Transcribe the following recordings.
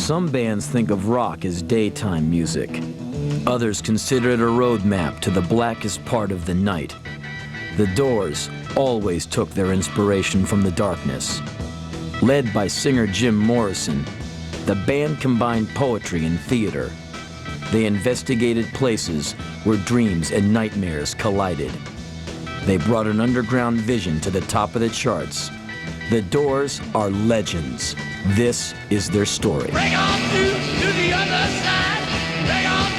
Some bands think of rock as daytime music. Others consider it a roadmap to the blackest part of the night. The Doors always took their inspiration from the darkness. Led by singer Jim Morrison, the band combined poetry and theater. They investigated places where dreams and nightmares collided. They brought an underground vision to the top of the charts. The Doors are legends. This is their story. Bring on to the other side. Bring on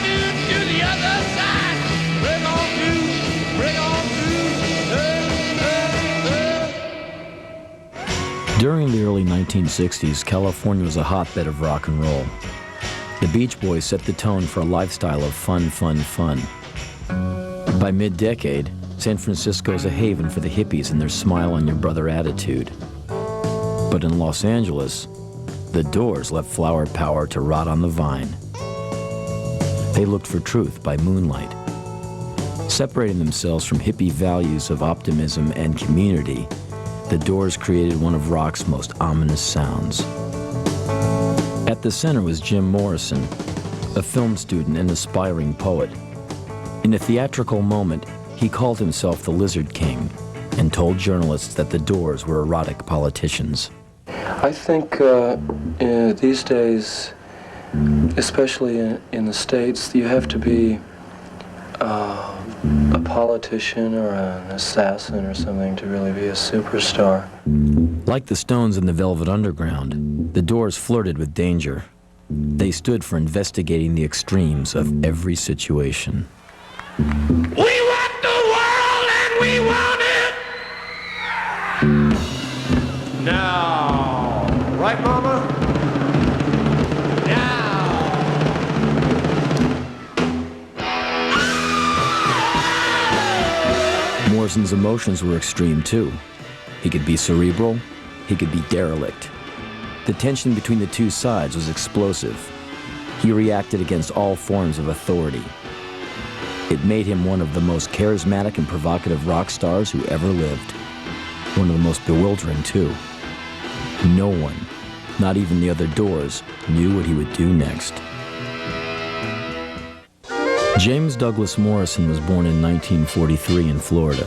to the other side. Bring on to. During the early 1960s, California was a hotbed of rock and roll. The Beach Boys set the tone for a lifestyle of fun, fun, fun. By mid-decade, San Francisco is a haven for the hippies and their smile-on-your-brother attitude. But in Los Angeles, the Doors left flower power to rot on the vine. They looked for truth by moonlight. Separating themselves from hippie values of optimism and community, the Doors created one of rock's most ominous sounds. At the center was Jim Morrison, a film student and aspiring poet. In a theatrical moment, he called himself the Lizard King and told journalists that the Doors were erotic politicians. I think these days, especially in the States, you have to be a politician or an assassin or something to really be a superstar. Like the Stones in the Velvet Underground, the Doors flirted with danger. They stood for investigating the extremes of every situation. We want the world and we want it now. Right, Mama? Now. Morrison's emotions were extreme too. He could be cerebral, he could be derelict. The tension between the two sides was explosive. He reacted against all forms of authority. It made him one of the most charismatic and provocative rock stars who ever lived. One of the most bewildering too. No one, not even the other Doors, knew what he would do next. James Douglas Morrison was born in 1943 in Florida.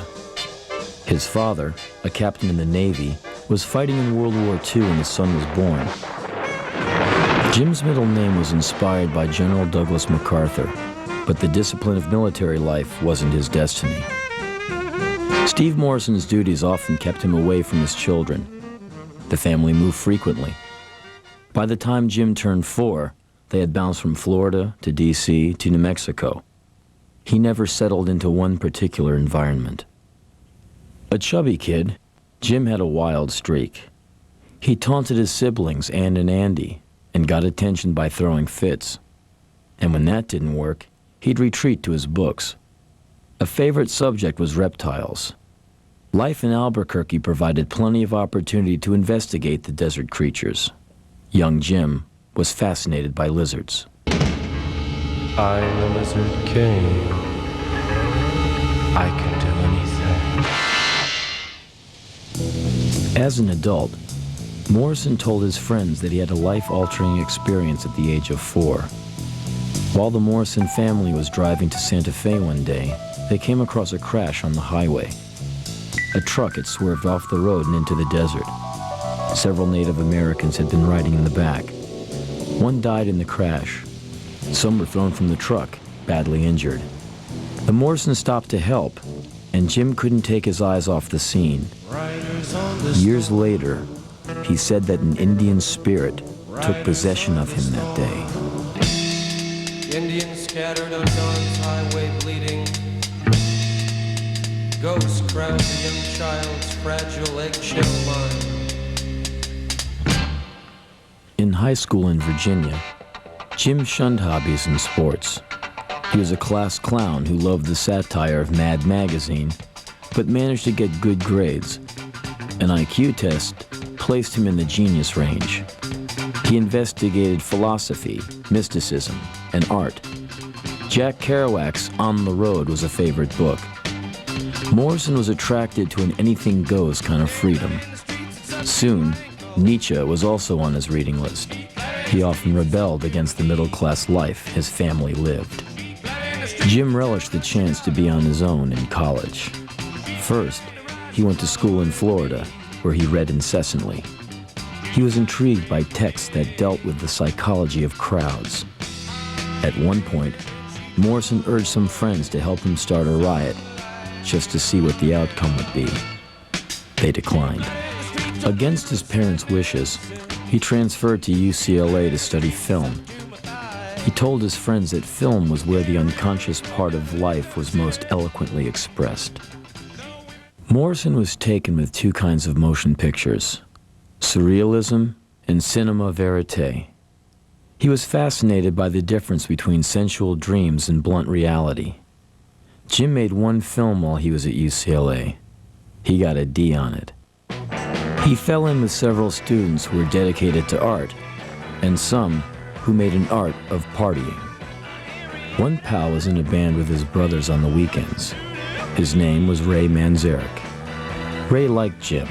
His father, a captain in the Navy, was fighting in World War II when his son was born. Jim's middle name was inspired by General Douglas MacArthur, but the discipline of military life wasn't his destiny. Steve Morrison's duties often kept him away from his children. The family moved frequently. By the time Jim turned 4, they had bounced from Florida to D.C. to New Mexico. He never settled into one particular environment. A chubby kid, Jim had a wild streak. He taunted his siblings, Ann and Andy, and got attention by throwing fits. And when that didn't work, he'd retreat to his books. A favorite subject was reptiles. Life in Albuquerque provided plenty of opportunity to investigate the desert creatures. Young Jim was fascinated by lizards. I'm the Lizard King. I can do anything. As an adult, Morrison told his friends that he had a life-altering experience at the age of 4. While the Morrison family was driving to Santa Fe one day, they came across a crash on the highway. A truck had swerved off the road and into the desert. Several Native Americans had been riding in the back. One died in the crash. Some were thrown from the truck, badly injured. The Morrisons stopped to help, and Jim couldn't take his eyes off the scene. Years later, he said that an Indian spirit took possession of him that day. Indians scattered on Dawn's highway bleeding. Ghosts crowd the young child's fragile eggshell mind. In high school in Virginia, Jim shunned hobbies and sports. He was a class clown who loved the satire of Mad Magazine, but managed to get good grades. An IQ test placed him in the genius range. He investigated philosophy, mysticism, and art. Jack Kerouac's On the Road was a favorite book. Morrison was attracted to an anything-goes kind of freedom. Soon, Nietzsche was also on his reading list. He often rebelled against the middle-class life his family lived. Jim relished the chance to be on his own in college. First, he went to school in Florida, where he read incessantly. He was intrigued by texts that dealt with the psychology of crowds. At one point, Morrison urged some friends to help him start a riot, just to see what the outcome would be. They declined. Against his parents' wishes, he transferred to UCLA to study film. He told his friends that film was where the unconscious part of life was most eloquently expressed. Morrison was taken with two kinds of motion pictures, surrealism and cinema verite. He was fascinated by the difference between sensual dreams and blunt reality. Jim made one film while he was at UCLA. He got a D on it. He fell in with several students who were dedicated to art, and some who made an art of partying. One pal was in a band with his brothers on the weekends. His name was Ray Manzarek. Ray liked Jim.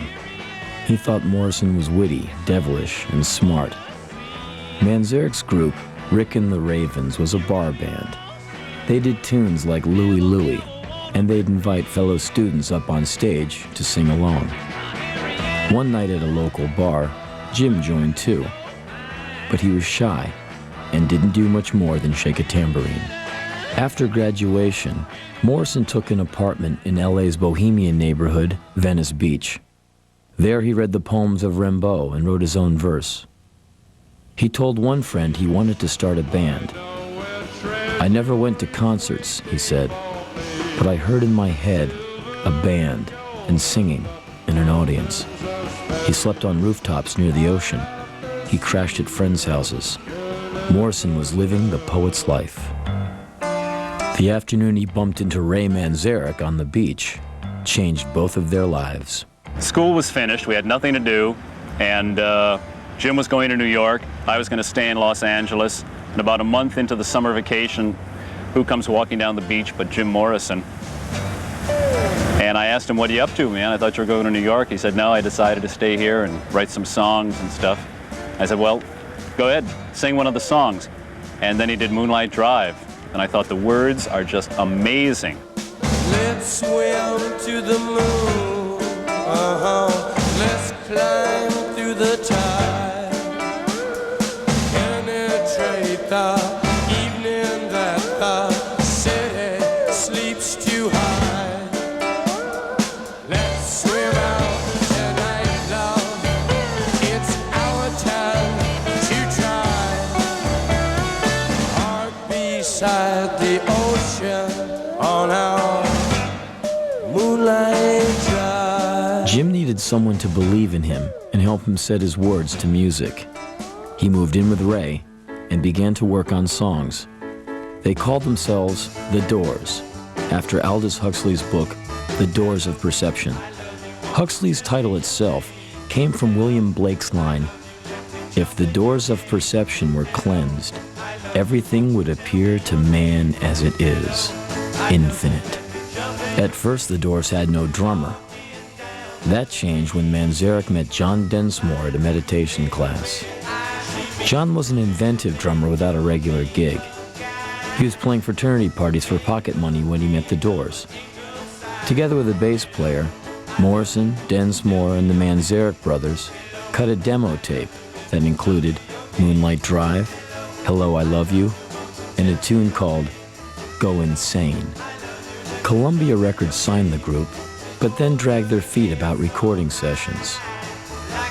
He thought Morrison was witty, devilish, and smart. Manzarek's group, Rick and the Ravens, was a bar band. They did tunes like Louie Louie, and they'd invite fellow students up on stage to sing along. One night at a local bar, Jim joined too, but he was shy and didn't do much more than shake a tambourine. After graduation, Morrison took an apartment in LA's bohemian neighborhood, Venice Beach. There he read the poems of Rimbaud and wrote his own verse. He told one friend he wanted to start a band. "I never went to concerts," he said, "but I heard in my head a band and singing and an audience." He slept on rooftops near the ocean. He crashed at friends' houses. Morrison was living the poet's life. The afternoon he bumped into Ray Manzarek on the beach changed both of their lives. School was finished, we had nothing to do, and Jim was going to New York, I was going to stay in Los Angeles, and about a month into the summer vacation, who comes walking down the beach but Jim Morrison? And I asked him, "What are you up to, man? I thought you were going to New York." He said, "No, I decided to stay here and write some songs and stuff." I said, "Well, go ahead, sing one of the songs." And then he did Moonlight Drive, and I thought the words are just amazing. Let's swim to the moon. Let's climb through the tide. Penetrate the evening that the city sleeps too high. Let's swim out tonight, love. It's our time to try. Heart beside the ocean on our moonlight drive. Jim needed someone to believe in him and help him set his words to music. He moved in with Ray and began to work on songs. They called themselves The Doors, after Aldous Huxley's book, The Doors of Perception. Huxley's title itself came from William Blake's line, "If the doors of perception were cleansed, everything would appear to man as it is, infinite." At first, the Doors had no drummer. That changed when Manzarek met John Densmore at a meditation class. John was an inventive drummer without a regular gig. He was playing fraternity parties for pocket money when he met the Doors. Together with a bass player, Morrison, Densmore, and the Manzarek brothers cut a demo tape that included Moonlight Drive, Hello, I Love You, and a tune called Go Insane. Columbia Records signed the group, but then dragged their feet about recording sessions.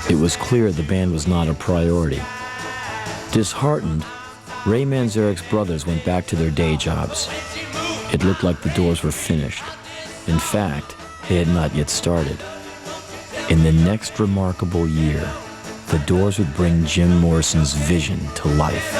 It was clear the band was not a priority. Disheartened, Ray Manzarek's brothers went back to their day jobs. It looked like the Doors were finished. In fact, they had not yet started. In the next remarkable year, the Doors would bring Jim Morrison's vision to life.